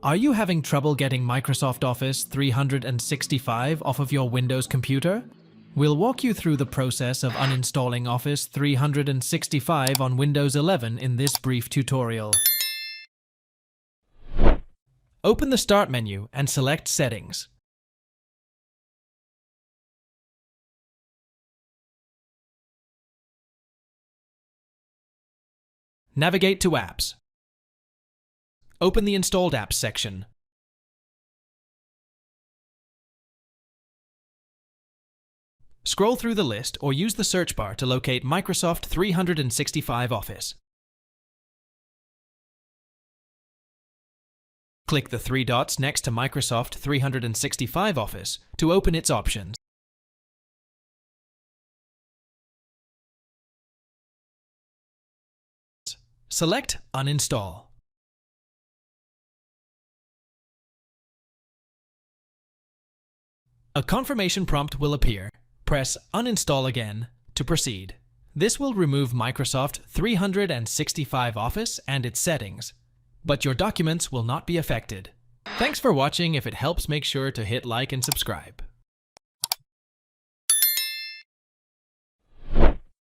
Are you having trouble getting Microsoft Office 365 off of your Windows computer? We'll walk you through the process of uninstalling Office 365 on Windows 11 in this brief tutorial. Open the Start menu and select Settings. Navigate to Apps. Open the Installed Apps section. Scroll through the list or use the search bar to locate Microsoft 365 Office. Click the three dots next to Microsoft 365 Office to open its options. Select Uninstall. A confirmation prompt will appear. Press Uninstall again to proceed. This will remove Microsoft 365 Office and its settings, but your documents will not be affected. Thanks for watching. If it helps, make sure to hit like and subscribe.